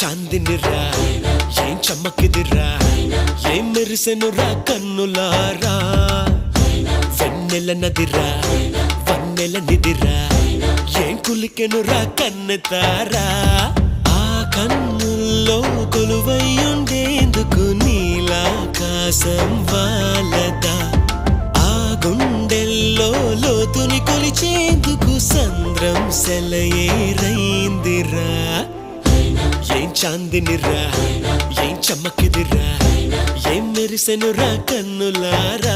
చాందినిరా ఏం చమ్మకిదిరా ఏం మెరిసెనురా కన్నులారా వెన్నెల నదిరా వన్నెల నిదిరా ఏం కులికెనురా కన్నెతారా ఆ కన్నుల్లో కొలువయ్యుండేందుకు నీలాకాశం వాలదా ఆ గుండెల్లో లోతుని కొలిచేందుకు సంద్రం సెలయేరైందిరా ఏం చాందినిరా ఏం చమ్మకిదిరా ఏం మెరిసెనురా కన్నులారా